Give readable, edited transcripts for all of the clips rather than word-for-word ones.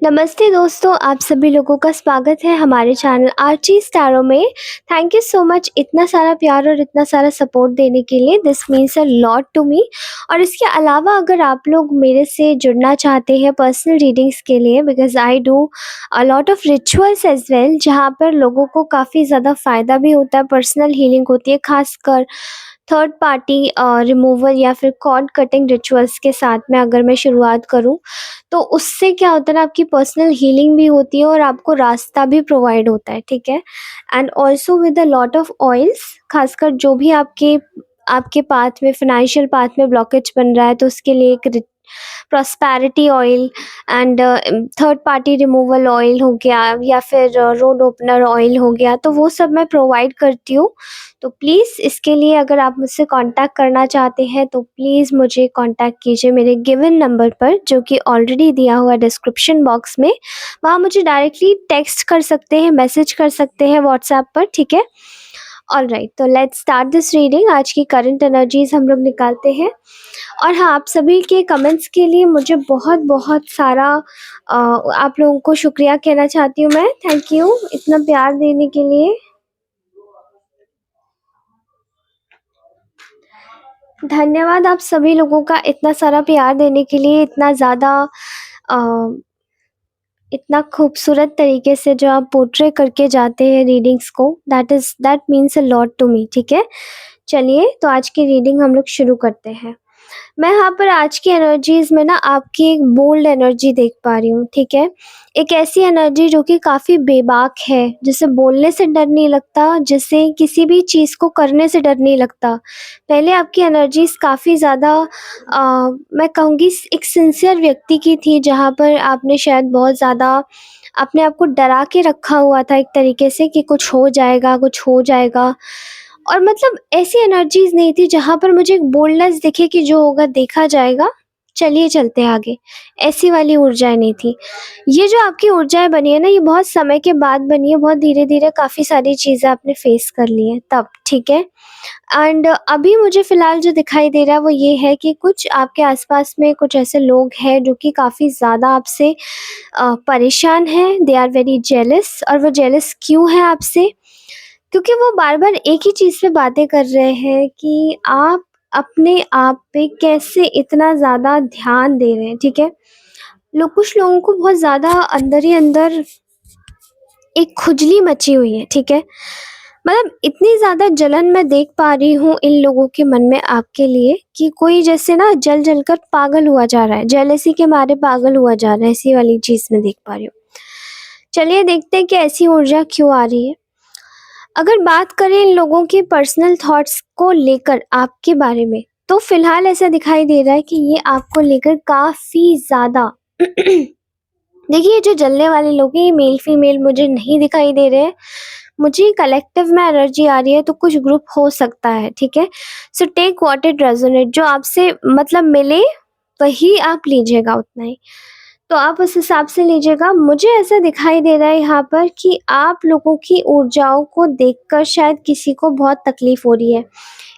नमस्ते दोस्तों, आप सभी लोगों का स्वागत है हमारे चैनल आर्ची स्टारों में। थैंक यू सो मच इतना सारा प्यार और इतना सारा सपोर्ट देने के लिए। This means a lot to me. और इसके अलावा अगर आप लोग मेरे से जुड़ना चाहते हैं पर्सनल रीडिंग्स के लिए, because I do a lot of rituals as well, जहाँ पर लोगों को काफ़ी ज़्यादा फ़ायदा भी होता है, पर्सनल हीलिंग होती है, ख़ासकर थर्ड पार्टी रिमूवल या फिर कॉर्ड कटिंग रिचुअल्स के साथ में अगर मैं शुरुआत करूँ, तो उससे क्या होता है ना, आपकी पर्सनल हीलिंग भी होती है और आपको रास्ता भी प्रोवाइड होता है, ठीक है? And also with a lot of oils, खासकर जो भी आपके आपके पाथ में, फाइनेंशियल पाथ में ब्लॉकेज बन रहा है, तो उसके लिए एक prosperity oil and third party removal oil हो गया, या फिर रोड ओपनर ऑयल हो गया, तो वो सब मैं प्रोवाइड करती हूँ। तो प्लीज़ इसके लिए अगर आप मुझसे कांटेक्ट करना चाहते हैं तो प्लीज़ मुझे कांटेक्ट कीजिए मेरे गिवन नंबर पर, जो कि ऑलरेडी दिया हुआ है डिस्क्रिप्शन बॉक्स में। वहाँ मुझे डायरेक्टली टेक्स्ट कर सकते हैं, मैसेज कर सकते हैं व्हाट्सएप पर, ठीक है? ऑलराइट, तो लेट्स स्टार्ट दिस रीडिंग। आज की करंट एनर्जीज़ हम लोग निकालते हैं। और हाँ, आप सभी के कमेंट्स के लिए मुझे बहुत-बहुत सारा आप लोगों को शुक्रिया कहना चाहती हूँ मैं। थैंक यू इतना प्यार देने के लिए। धन्यवाद आप सभी लोगों का इतना सारा प्यार देने के लिए, इतना ज़्यादा अ, इतना खूबसूरत तरीके से जो आप पोर्ट्रे करके जाते हैं रीडिंग्स को, that means a lot to me, ठीक है? चलिए, तो आज की रीडिंग हम लोग शुरू करते हैं। मैं यहाँ पर आज की एनर्जीज़ में ना आपकी एक बोल्ड एनर्जी देख पा रही हूँ, ठीक है? एक ऐसी एनर्जी जो कि काफ़ी बेबाक है, जिसे बोलने से डर नहीं लगता, जिसे किसी भी चीज़ को करने से डर नहीं लगता। पहले आपकी एनर्जीज़ काफ़ी ज़्यादा मैं कहूँगी एक सिंसियर व्यक्ति की थी, जहाँ पर आपने शायद बहुत ज़्यादा अपने आप को डरा के रखा हुआ था एक तरीके से कि कुछ हो जाएगा, कुछ हो जाएगा। और मतलब ऐसी एनर्जीज़ नहीं थी जहाँ पर मुझे एक बोल्डनेस दिखे कि जो होगा देखा जाएगा, चलिए चलते हैं आगे, ऐसी वाली ऊर्जाएँ नहीं थी। ये जो आपकी ऊर्जाएँ बनी है ना, ये बहुत समय के बाद बनी है, बहुत धीरे-धीरे काफ़ी सारी चीज़ें आपने फेस कर ली हैं तब, ठीक है? एंड अभी मुझे फ़िलहाल जो दिखाई दे रहा है वो ये है कि कुछ आपके आस-पास में कुछ ऐसे लोग हैं जो कि काफ़ी ज़्यादा आपसे परेशान हैं, दे आर वेरी जेलस। और वो जेलस क्यों हैं आपसे? क्योंकि वो बार-बार एक ही चीज़ पे बातें कर रहे हैं कि आप अपने आप पे कैसे इतना ज़्यादा ध्यान दे रहे हैं, ठीक है? कुछ लोगों को बहुत ज़्यादा अंदर ही अंदर एक खुजली मची हुई है, ठीक है? मतलब इतनी ज़्यादा जलन मैं देख पा रही हूँ इन लोगों के मन में आपके लिए कि कोई जैसे ना जल-जल कर पागल हुआ जा रहा है, जेलसी के मारे पागल हुआ जा रहा है, ऐसी वाली चीज़ मैं देख पा रही हूँ। चलिए देखते हैं कि ऐसी ऊर्जा क्यों आ रही है। अगर बात करें इन लोगों के पर्सनल थॉट्स को लेकर आपके बारे में, तो फ़िलहाल ऐसा दिखाई दे रहा है कि ये आपको लेकर काफ़ी ज़्यादा देखिए, ये जो जलने वाले लोग हैं, ये मेल फीमेल मुझे नहीं दिखाई दे रहे हैं। मुझे कलेक्टिव में एनर्जी आ रही है, तो कुछ ग्रुप हो सकता है, ठीक है? So take what it resonate, जो आपसे मतलब मिले वही आप लीजिएगा उतना ही। तो आप उस हिसाब से लीजिएगा। मुझे ऐसा दिखाई दे रहा है यहाँ पर कि आप लोगों की ऊर्जाओं को देखकर शायद किसी को बहुत तकलीफ़ हो रही है।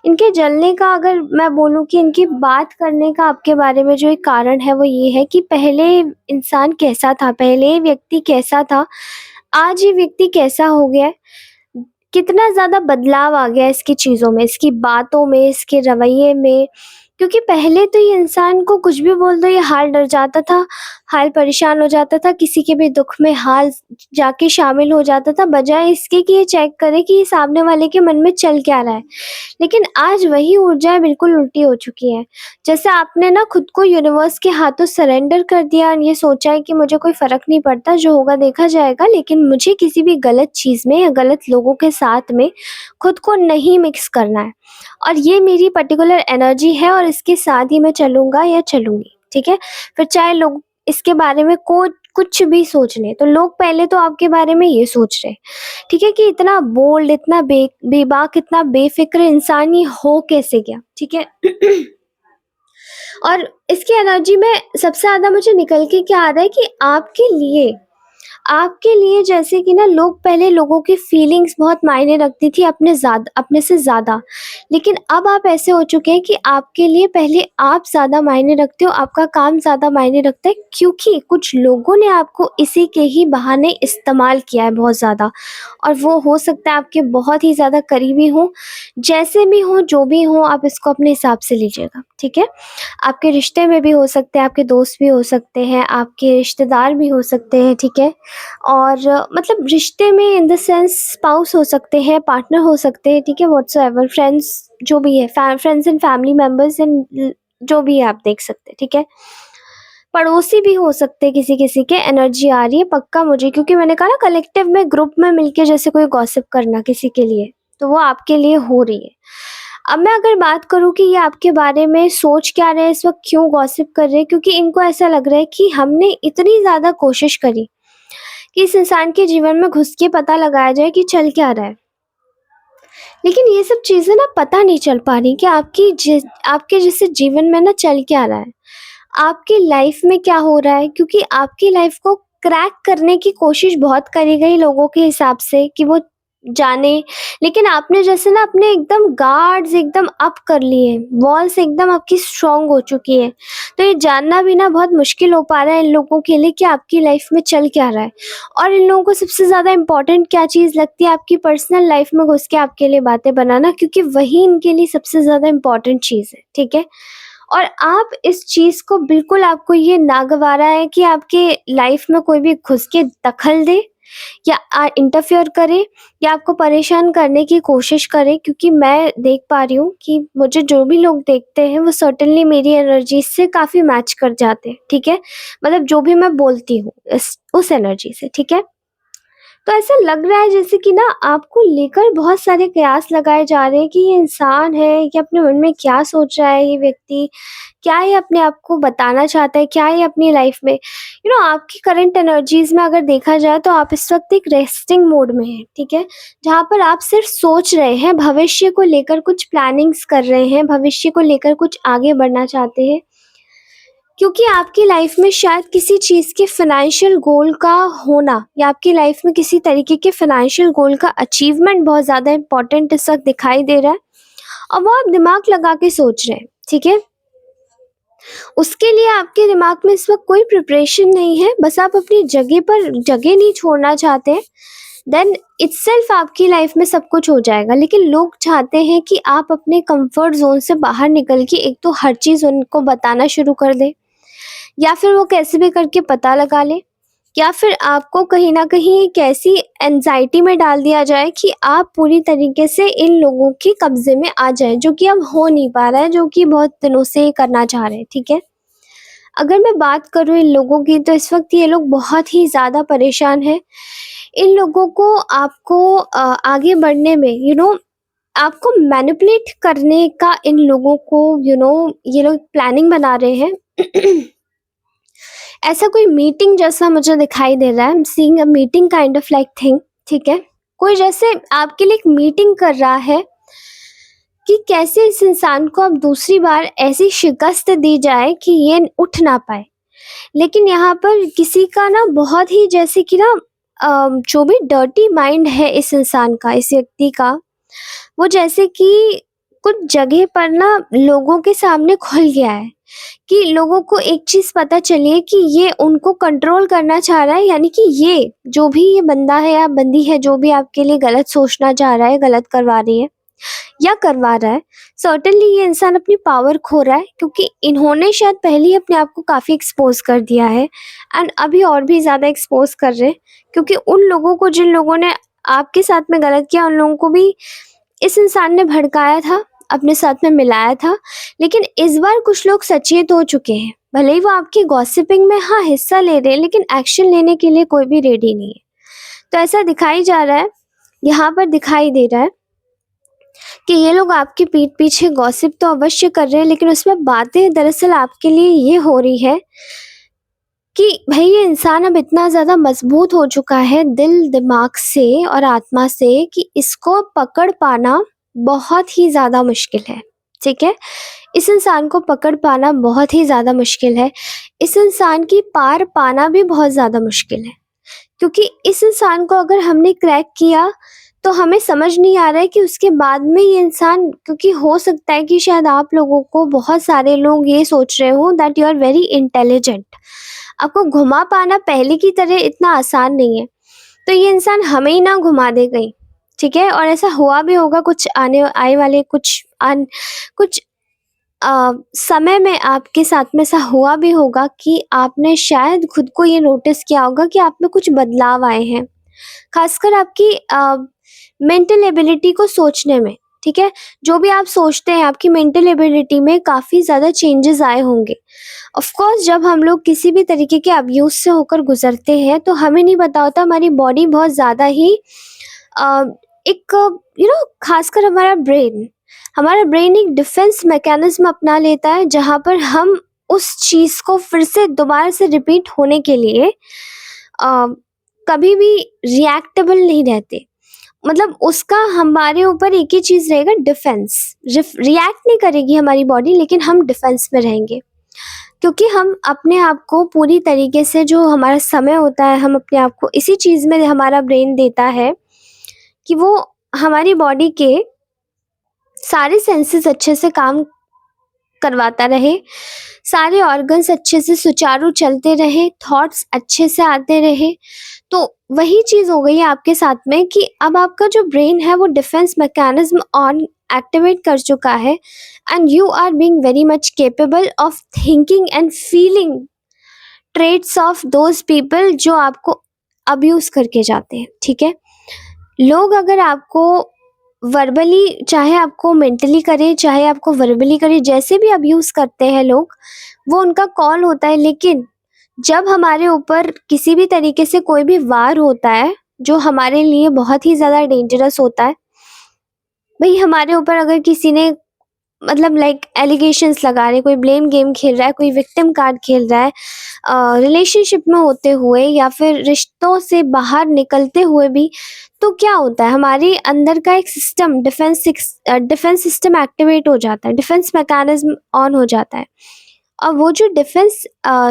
इनके जलने का अगर मैं बोलूँ कि इनकी बात करने का आपके बारे में जो एक कारण है वो ये है कि पहले इंसान कैसा था, पहले ये व्यक्ति कैसा था, आज ये व्यक्ति कैसा हो गया है। कितना ज़्यादा बदलाव आ गया है इसकी चीज़ों में, इसकी बातों में, इसके रवैये में। क्योंकि पहले तो ये इंसान को कुछ भी बोल दो, ये हाल डर जाता था, हाल परेशान हो जाता था, किसी के भी दुःख में हाल जाके शामिल हो जाता था, बजाए इसके कि ये चेक करे कि सामने वाले के मन में चल क्या रहा है। लेकिन आज वही ऊर्जाएँ बिल्कुल उल्टी हो चुकी हैं। जैसे आपने ना खुद को यूनिवर्स के हाथों सरेंडर कर दिया और ये सोचा है कि मुझे कोई फ़र्क नहीं पड़ता, जो होगा देखा जाएगा, लेकिन मुझे किसी भी गलत चीज़ में या गलत लोगों के साथ में खुद को नहीं मिक्स करना है। और ये मेरी पर्टिकुलर एनर्जी है और इसके साथ ही मैं चलूँगा या चलूँगी, ठीक है? फिर चाहे लोग इसके बारे में कुछ भी सोच लें, तो लोग पहले तो आपके बारे में ये सोच रहे हैं, ठीक है, कि इतना बोल्ड, इतना बेबाक, इतना बेफ़िक्र इंसान ये हो कैसे गया, ठीक है? और इसकी एनर्जी में सबसे ज़्यादा मुझे निकल के क्या आ रहा है कि आपके लिए आपके लिए जैसे कि ना लोग पहले लोगों की फीलिंग्स बहुत मायने रखती थी अपने से ज़्यादा। लेकिन अब आप ऐसे हो चुके हैं कि आपके लिए पहले आप ज़्यादा मायने रखते हो, आपका काम ज़्यादा मायने रखता है क्योंकि कुछ लोगों ने आपको इसी के ही बहाने इस्तेमाल किया है बहुत ज़्यादा। और वो हो सकता है आपके बहुत ही ज़्यादा करीबी हों, जैसे भी हों, जो भी हों, आप इसको अपने हिसाब से लीजिएगा, ठीक है? आपके रिश्ते में भी हो सकते हैं, आपके दोस्त भी हो सकते हैं, आपके रिश्तेदार भी हो सकते हैं, ठीक है? और मतलब रिश्ते में इन द सेंस स्पाउस हो सकते हैं, पार्टनर हो सकते हैं, ठीक है? व्हाट्सएवर फ्रेंड्स जो भी है, friends and family members and जो भी है आप देख सकते हैं, ठीक है? पड़ोसी भी हो सकते हैं किसी-किसी के, एनर्जी आ रही है पक्का मुझे, क्योंकि मैंने कहा ना कलेक्टिव में ग्रुप में मिलके जैसे कोई गॉसिप करना किसी के लिए, तो वो आपके लिए हो रही है। अब मैं अगर बात करूँ कि ये आपके बारे में सोच क्या रहे हैं इस वक़्त, क्यों गॉसिप कर रहे हैं, क्योंकि इनको ऐसा लग रहा है कि हमने इतनी ज़्यादा कोशिश करी कि इस इंसान के जीवन में घुस के पता लगाया जाए कि चल क्या रहा है। लेकिन ये सब चीज़ें ना पता नहीं चल पा रही कि आपके जैसे जीवन में ना चल क्या रहा है। आपकी लाइफ में क्या हो रहा है, क्योंकि आपकी लाइफ को क्रैक करने की कोशिश बहुत करी गई लोगों के हिसाब से कि वो जाने, लेकिन आपने जैसे ना अपने एकदम गार्ड्स एकदम अप कर लिए, वॉल्स एकदम आपकी स्ट्रांग हो चुकी है। तो ये जानना भी ना बहुत मुश्किल हो पा रहा है इन लोगों के लिए कि आपकी लाइफ में चल क्या रहा है, और इन लोगों को सबसे ज़्यादा इम्पोर्टेंट क्या चीज़ लगती है आपकी पर्सनल लाइफ में घुस के आपके लिए बातें बनाना, क्योंकि वही इनके लिए सबसे ज़्यादा इम्पोर्टेंट चीज़ है, ठीक है? और आप इस चीज़ को बिल्कुल, आपको ये नागवारा है कि आपके लाइफ में कोई भी घुस के दखल दे या इंटरफेयर करे या आपको परेशान करने की कोशिश करे, क्योंकि मैं देख पा रही हूँ कि मुझे जो भी लोग देखते हैं वो सर्टेनली मेरी एनर्जी से काफ़ी मैच कर जाते हैं, ठीक है? मतलब जो भी मैं बोलती हूँ इस उस एनर्जी से, ठीक है? तो ऐसा लग रहा है जैसे कि ना आपको लेकर बहुत सारे कयास लगाए जा रहे हैं कि ये इंसान है, ये अपने मन में क्या सोच रहा है ये व्यक्ति, क्या ये अपने आप को बताना चाहता है, क्या ये अपनी लाइफ में आपकी करंट एनर्जीज़ में अगर देखा जाए तो आप इस वक़्त एक रेस्टिंग मोड में हैं, ठीक है? जहाँ पर आप सिर्फ़ सोच रहे हैं, भविष्य को लेकर कुछ प्लानिंग्स कर रहे हैं, भविष्य को लेकर कुछ आगे बढ़ना चाहते हैं। क्योंकि आपकी लाइफ में शायद किसी चीज़ के फाइनेंशियल गोल का होना या आपकी लाइफ में किसी तरीके के फाइनेंशियल गोल का अचीवमेंट बहुत ज़्यादा इम्पोर्टेंट इस वक़्त दिखाई दे रहा है, और वो आप दिमाग लगा के सोच रहे हैं, ठीक है? उसके लिए आपके दिमाग में इस वक़्त कोई प्रिपरेशन नहीं है, बस आप अपनी जगह पर जगह नहीं छोड़ना चाहते हैं, देन इटसेल्फ आपकी लाइफ में सब कुछ हो जाएगा। लेकिन लोग चाहते हैं कि आप अपने कंफर्ट ज़ोन से बाहर निकल के एक तो हर चीज़ उनको बताना शुरू कर दें, या फिर वो कैसे भी करके पता लगा ले, या फिर आपको कहीं न कहीं एक ऐसी एंग्ज़ायटी में डाल दिया जाए कि आप पूरी तरीके से इन लोगों के कब्ज़े में आ जाएँ, जो कि अब हो नहीं पा रहा है, जो कि बहुत दिनों से ये करना चाह रहे हैं, ठीक है? अगर मैं बात करूँ इन लोगों की, तो इस वक़्त ये लोग बहुत ही ज़्यादा परेशान हैं। इन लोगों को आपको आगे बढ़ने में आपको मैनिपुलेट करने का इन लोगों को ये लोग प्लानिंग बना रहे हैं। ऐसा कोई मीटिंग जैसा मुझे दिखाई दे रहा है, I am seeing a meeting kind of like thing, ठीक है? कोई जैसे आपके लिए एक मीटिंग कर रहा है कि कैसे इस इंसान को अब दूसरी बार ऐसी शिकस्त दी जाए कि ये उठ ना पाए। लेकिन यहाँ पर किसी का ना बहुत ही जैसे कि ना जो भी डर्टी माइंड है इस इंसान का, इस व्यक्ति का, वो जैसे कि कुछ जगह पर ना लोगों के सामने खुल गया है कि लोगों को एक चीज़ पता चली है कि ये उनको कंट्रोल करना चाह रहा है, यानी कि ये जो भी ये बंदा है या बंदी है, जो भी आपके लिए गलत सोचना चाह रहा है, गलत करवा रही है या करवा रहा है, सर्टेनली ये इंसान अपनी पावर खो रहा है, क्योंकि इन्होंने शायद पहले ही अपने आप को काफ़ी एक्सपोज़ कर दिया है एंड अभी और भी ज़्यादा एक्सपोज़ कर रहे हैं, क्योंकि उन लोगों को, जिन लोगों ने आपके साथ में गलत किया, उन लोगों को भी इस इंसान ने भड़काया था, अपने साथ में मिलाया था। लेकिन इस बार कुछ लोग सचेत हो चुके हैं, भले ही वो आपकी गॉसिपिंग में हाँ हिस्सा ले रहे हैं, लेकिन एक्शन लेने के लिए कोई भी रेडी नहीं है। तो ऐसा दिखाई जा रहा है, यहाँ पर दिखाई दे रहा है कि ये लोग आपकी पीठ पीछे गॉसिप तो अवश्य कर रहे हैं, लेकिन उसमें बातें दरअसल आपके लिए ये हो रही है कि भई ये इंसान अब इतना ज़्यादा मजबूत हो चुका है दिल, दिमाग से और आत्मा से, कि इसको पकड़ पाना बहुत ही ज़्यादा मुश्किल है, ठीक है? इस इंसान को पकड़ पाना बहुत ही ज़्यादा मुश्किल है। इस इंसान की पार पाना भी बहुत ज़्यादा मुश्किल है। क्योंकि इस इंसान को अगर हमने क्रैक किया तो हमें समझ नहीं आ रहा है कि उसके बाद में ये इंसान, क्योंकि हो सकता है कि शायद आप लोगों को बहुत सारे लोग ये सोच रहे हो that you are very intelligent, आपको घुमा पाना पहले की तरह इतना आसान नहीं है, तो ये इंसान हमें ही ना घुमा दे कहीं, ठीक है। और ऐसा हुआ भी होगा कुछ आए वाले कुछ समय में आपके साथ में ऐसा हुआ भी होगा कि आपने शायद खुद को ये नोटिस किया होगा कि आप में कुछ बदलाव आए हैं, खासकर आपकी मेंटल एबिलिटी को सोचने में, ठीक है। जो भी आप सोचते हैं आपकी मेंटल एबिलिटी में काफ़ी ज़्यादा चेंजेस आए होंगे। ऑफ कोर्स जब हम लोग किसी भी तरीके के अब्यूज़ से होकर गुज़रते हैं तो हमें नहीं पता होता, हमारी बॉडी बहुत ज़्यादा ही अ, एक खासकर हमारा ब्रेन एक डिफेंस मैकेनिज्म अपना लेता है, जहाँ पर हम उस चीज़ को फिर से दोबारा से रिपीट होने के लिए अ, कभी भी रिएक्टेबल नहीं रहते। मतलब उसका हमारे ऊपर एक ही चीज़ रहेगा, डिफेंस। रिएक्ट नहीं करेगी हमारी बॉडी, लेकिन हम डिफेंस में रहेंगे, क्योंकि हम अपने आप को पूरी तरीके से, जो हमारा समय होता है हम अपने आप को इसी चीज़ में हमारा ब्रेन देता है कि वो हमारी बॉडी के सारे सेंसेस अच्छे से काम करवाता रहे, सारे ऑर्गन्स अच्छे से सुचारू चलते रहे, थॉट्स अच्छे से आते रहे। तो वही चीज़ हो गई है आपके साथ में कि अब आपका जो ब्रेन है वो डिफेंस मैकेनिज्म ऑन एक्टिवेट कर चुका है, and you are being very much capable of thinking and feeling traits of those people जो आपको अब्यूज़ करके जाते हैं, ठीक है। लोग अगर आपको वर्बली, चाहे आपको मेंटली करे चाहे आपको वर्बली करे, जैसे भी अब्यूज़ करते हैं लोग, वो उनका कॉल होता है। लेकिन जब हमारे ऊपर किसी भी तरीके से कोई भी वार होता है जो हमारे लिए बहुत ही ज़्यादा डेंजरस होता है, भाई हमारे ऊपर अगर किसी ने मतलब लाइक एलिगेशंस लगा रहे, कोई ब्लेम गेम खेल रहा है, कोई विक्टिम कार्ड खेल रहा है, रिलेशनशिप में होते हुए या फिर रिश्तों से बाहर निकलते हुए भी, तो क्या होता है हमारे अंदर का एक सिस्टम, डिफेंस सिस्टम एक्टिवेट हो जाता है, डिफेंस मैकेनिज्म ऑन हो जाता है। और वो जो डिफेंस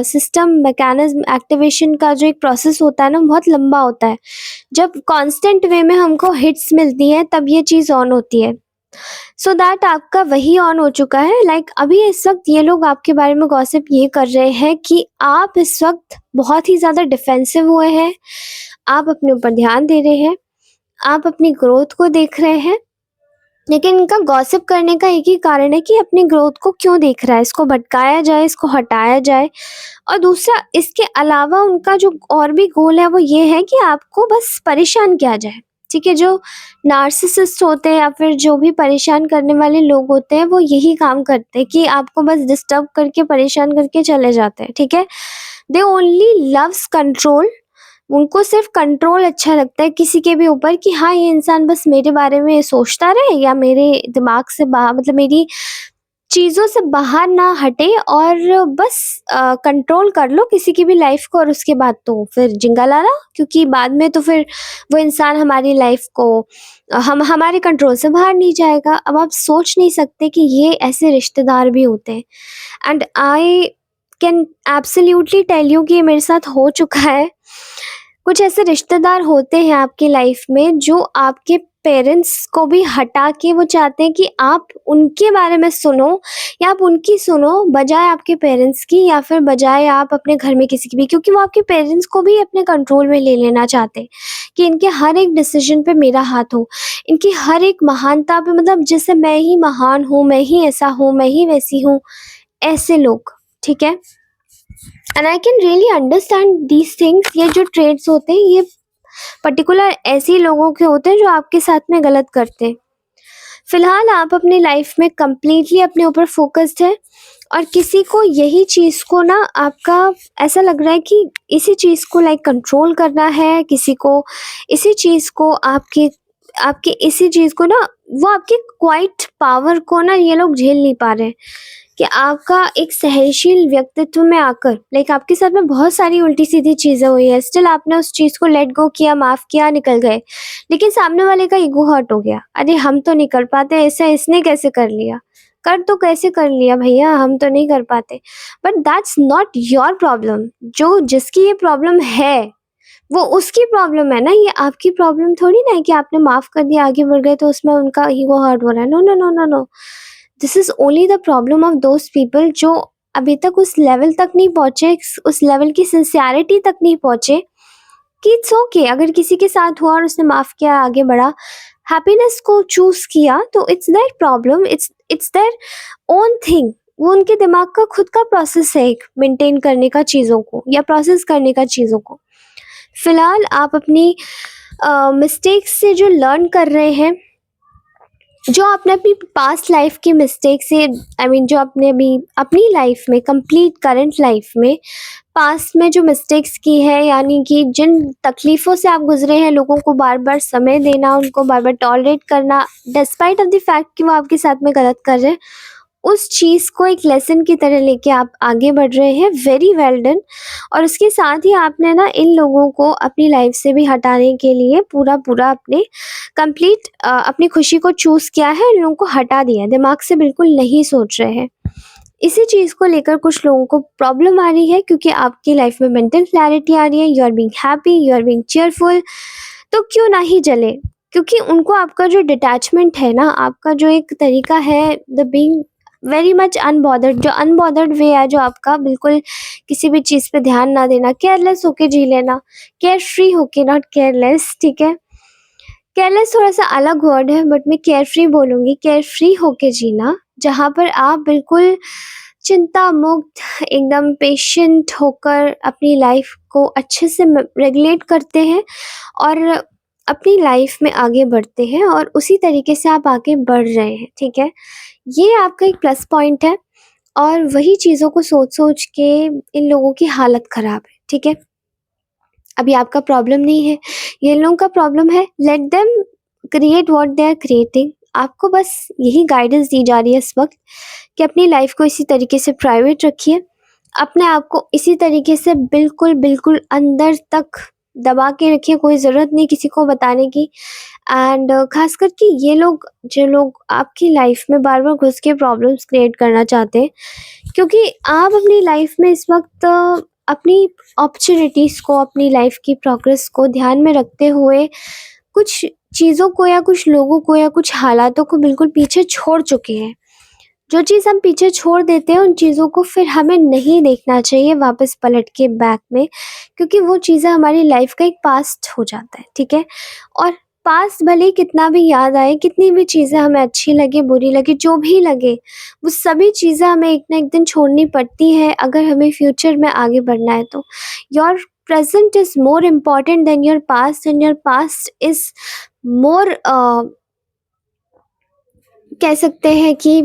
सिस्टम मैकेनिज्म एक्टिवेशन का जो एक प्रोसेस होता है ना, बहुत लंबा होता है। जब कांस्टेंट वे में हमको हिट्स मिलती हैं तब ये चीज़ ऑन होती है। सो दैट आपका वही ऑन हो चुका है। लाइक अभी इस वक्त ये लोग आपके बारे में गॉसिप ये कर रहे हैं कि आप इस वक्त बहुत ही ज़्यादा डिफेंसिव हुए हैं, आप अपने ऊपर ध्यान दे रहे हैं, आप अपनी ग्रोथ को देख रहे हैं। लेकिन इनका गॉसिप करने का एक ही कारण है कि अपनी ग्रोथ को क्यों देख रहा है, इसको भटकाया जाए, इसको हटाया जाए। और दूसरा, इसके अलावा उनका जो और भी गोल है वो ये है कि आपको बस परेशान किया जाए, ठीक है। जो नार्सिसिस्ट होते हैं या फिर जो भी परेशान करने वाले लोग होते हैं वो यही काम करते हैं कि आपको बस डिस्टर्ब करके परेशान करके चले जाते हैं, ठीक है। दे ओनली लव्स कंट्रोल, उनको सिर्फ कंट्रोल अच्छा लगता है किसी के भी ऊपर, कि हाँ ये इंसान बस मेरे बारे में सोचता रहे या मेरे दिमाग से बाहर, मतलब मेरी चीज़ों से बाहर ना हटे, और बस कंट्रोल कर लो किसी की भी लाइफ को, और उसके बाद तो फिर जिंगा लाला, क्योंकि बाद में तो फिर वो इंसान हमारी लाइफ को हम हमारे कंट्रोल से बाहर नहीं जाएगा। अब आप सोच नहीं सकते कि ये ऐसे रिश्तेदार भी होते हैं, and I can absolutely tell you कि ये मेरे साथ हो चुका है। कुछ ऐसे रिश्तेदार होते हैं आपकी लाइफ में जो आपके पेरेंट्स को भी हटा के वो चाहते हैं कि आप उनके बारे में सुनो या आप उनकी सुनो बजाय आपके पेरेंट्स की, या फिर बजाय आप अपने घर में किसी की भी, क्योंकि वो आपके पेरेंट्स को भी अपने कंट्रोल में ले लेना चाहते हैं कि इनके हर एक डिसीजन पे मेरा हाथ हो, इनकी हर एक महानता पे, मतलब जैसे मैं ही महान हूँ, मैं ही ऐसा हूँ, मैं ही वैसी हूँ, ऐसे लोग, ठीक है। And I can really understand these things. ये जो ट्रेड्स होते हैं ये पर्टिकुलर ऐसे लोगों के होते हैं जो आपके साथ में गलत करते हैं। फिलहाल आप अपनी लाइफ में कंप्लीटली अपने ऊपर फोकस्ड है, और किसी को यही चीज़ को ना, आपका ऐसा लग रहा है कि इसी चीज़ को लाइक कंट्रोल करना है, किसी को इसी चीज़ को आपके आपके इसी चीज़ को ना, वो आपके क्वाइट पावर को ना ये लोग झेल नहीं पा रहे हैं कि आपका एक सहनशील व्यक्तित्व में आकर, लाइक आपके साथ में बहुत सारी उल्टी सीधी चीज़ें हुई है, स्टिल आपने उस चीज़ को लेट गो किया, माफ़ किया, निकल गए। लेकिन सामने वाले का ईगो हर्ट हो गया, अरे हम तो नहीं कर पाते ऐसा, इसने कैसे कर लिया, कर तो कैसे कर लिया भैया, हम तो नहीं कर पाते। But that's not your problem. जो जिसकी ये प्रॉब्लम है वो उसकी प्रॉब्लम है ना, ये आपकी प्रॉब्लम थोड़ी ना है कि आपने माफ़ कर दिया, आगे बढ़ गए तो उसमें उनका ईगो हर्ट हो रहा है। No, no, no, no, no. This is only the problem of those people जो अभी तक उस लेवल तक नहीं पहुँचे, उस लेवल की सिंसियरिटी तक नहीं पहुँचे कि इट्स ओके अगर किसी के साथ हुआ और उसने माफ़ किया, आगे बढ़ा, हैप्पीनेस को चूज़ किया, तो it's their problem, it's their own thing. वो उनके दिमाग का खुद का प्रोसेस है एक मेंटेन करने का चीज़ों को या प्रोसेस करने का चीज़ों को। फिलहाल आप अपनी मिस्टेक्स से जो लर्न कर रहे हैं, जो आपने अपनी पास्ट लाइफ की मिस्टेक से जो आपने अभी अपनी लाइफ में कंप्लीट करंट लाइफ में पास्ट में जो मिस्टेक्स की है, यानी कि जिन तकलीफ़ों से आप गुज़रे हैं, लोगों को बार-बार समय देना, उनको बार-बार टॉलरेट करना, डिस्पाइट ऑफ द फैक्ट कि वो आपके साथ में गलत कर रहे हैं, उस चीज़ को एक लेसन की तरह लेके आप आगे बढ़ रहे हैं, वेरी वेल डन। और उसके साथ ही आपने ना इन लोगों को अपनी लाइफ से भी हटाने के लिए पूरा अपने कंप्लीट अपनी खुशी को चूज़ किया है, इन लोगों को हटा दिया है, दिमाग से बिल्कुल नहीं सोच रहे हैं। इसी चीज़ को लेकर कुछ लोगों को प्रॉब्लम आ रही है क्योंकि आपकी लाइफ में मेंटल क्लैरिटी आ रही है, you are being happy, you are being cheerful, तो क्यों ना ही जले? क्योंकि उनको आपका जो डिटैचमेंट है ना, आपका जो एक तरीका है the being very much unbothered, जो अनबॉदर्ड वे है, जो आपका बिल्कुल किसी भी चीज़ पे ध्यान ना देना, केयरलेस होके जी लेना, केयर फ्री होके, नॉट केयरलेस, ठीक है? केयरलेस थोड़ा-सा अलग वर्ड है बट मैं केयर फ्री बोलूँगी, केयर फ्री होके जीना, जहाँ पर आप बिल्कुल चिंता मुक्त, एकदम पेशेंट होकर अपनी लाइफ को अच्छे से रेगुलेट करते हैं और अपनी लाइफ में आगे बढ़ते हैं और उसी तरीके से आप आगे बढ़ रहे हैं, ठीक है? ये आपका एक प्लस पॉइंट है और वही चीज़ों को सोच-सोच के इन लोगों की हालत ख़राब है, ठीक है? अभी आपका प्रॉब्लम नहीं है, ये लोगों का प्रॉब्लम है, let them create what they are creating. आपको बस यही गाइडेंस दी जा रही है इस वक़्त कि अपनी लाइफ़ को इसी तरीके से प्राइवेट रखिए, अपने आप को इसी तरीके से बिल्कुल अंदर तक दबा के रखिए, कोई ज़रूरत नहीं किसी को बताने की। एंड ख़ास करके ये लोग, जो लोग आपकी लाइफ़ में बार-बार घुस के प्रॉब्लम्स क्रिएट करना चाहते हैं, क्योंकि आप अपनी लाइफ़ में इस वक़्त अपनी अपॉर्च्युनिटीज़ को, अपनी लाइफ़ की प्रोग्रेस को ध्यान में रखते हुए कुछ चीज़ों को या कुछ लोगों को या कुछ हालातों को बिल्कुल पीछे छोड़ चुके हैं। जो चीज़ हम पीछे छोड़ देते हैं, उन चीज़ों को फिर हमें नहीं देखना चाहिए वापस पलट के बैक में, क्योंकि वो चीज़ें हमारी लाइफ़ का एक पास्ट हो जाता है, ठीक है? और पास्ट भले ही कितना भी याद आए, कितनी भी चीज़ें हमें अच्छी लगे, बुरी लगे, जो भी लगे, वो सभी चीज़ें हमें एक ना एक दिन छोड़नी पड़ती हैं अगर हमें फ्यूचर में आगे बढ़ना है तो। Your present is more important then your past and your past is more कह सकते हैं कि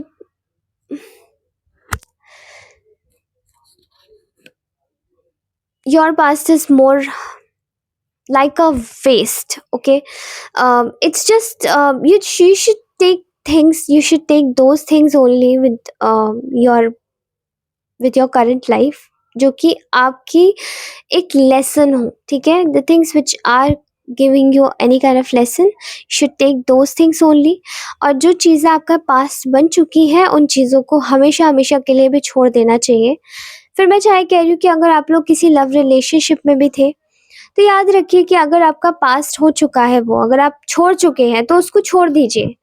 your past is more like a waste, okay? It's just you should take things, you should take those things only with your current life, जो कि आपकी एक lesson हो, ठीक है? The things which are giving you any kind of lesson, you should take those things only। और जो चीज़ें आपका पास्ट बन चुकी हैं, उन चीज़ों को हमेशा हमेशा के लिए भी छोड़ देना चाहिए। फिर मैं चाहे कह रही हूँ कि अगर आप लोग किसी लव रिलेशनशिप में भी थे, तो याद रखिए कि अगर आपका पास्ट हो चुका है, वो अगर आप छोड़ चुके हैं, तो उसको छोड़ दीजिए,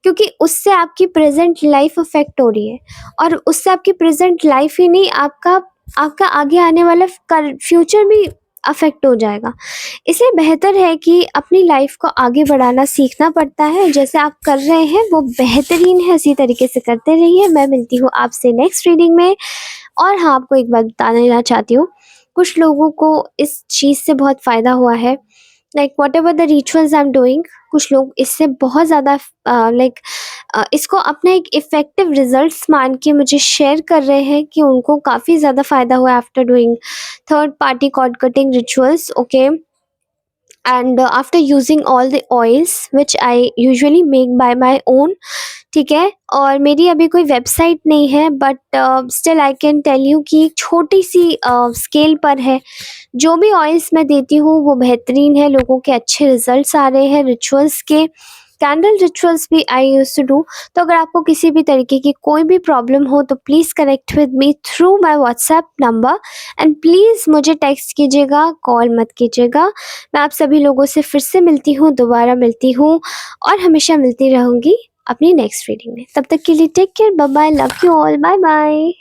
क्योंकि उससे आपकी प्रेजेंट लाइफ अफेक्ट हो रही है और उससे आपकी प्रेजेंट लाइफ ही नहीं, आपका आपका आगे आने वाला फ्यूचर भी अफेक्ट हो जाएगा। इसलिए बेहतर है कि अपनी लाइफ को आगे बढ़ाना सीखना पड़ता है, जैसे आप कर रहे हैं वो बेहतरीन है, इसी तरीके से करते रहिए। मैं मिलती हूँ आपसे नेक्स्ट रीडिंग में। और हाँ, आपको एक बात बता देना चाहती हूँ, कुछ लोगों को इस चीज़ से बहुत फ़ायदा हुआ है, like whatever the rituals I am doing, कुछ लोग इससे बहुत ज़्यादा इसको अपना एक इफ़ेक्टिव रिजल्ट्स मान के मुझे शेयर कर रहे हैं कि उनको काफ़ी ज़्यादा फ़ायदा हुआ after doing third party cord cutting rituals, okay? And after using all the oils which I usually make by my own, ठीक है? और मेरी अभी कोई वेबसाइट नहीं है, but still I can tell you कि एक छोटी सी स्केल पर है। जो भी ऑयल्स मैं देती हूँ वो बेहतरीन है, लोगों के अच्छे रिजल्ट्स आ रहे हैं रिचुअल्स के। कैंडल रिचुअल्स भी आई यूज्ड टू डू। तो अगर आपको किसी भी तरीके की कोई भी प्रॉब्लम हो तो please connect with me through my WhatsApp number and please मुझे टेक्स्ट कीजिएगा, कॉल मत कीजिएगा। मैं आप सभी लोगों से फिर से मिलती हूँ, दोबारा मिलती हूँ और हमेशा मिलती रहूँगी अपनी नेक्स्ट रीडिंग में। तब तक के लिए take care, bye bye, love you all, bye bye.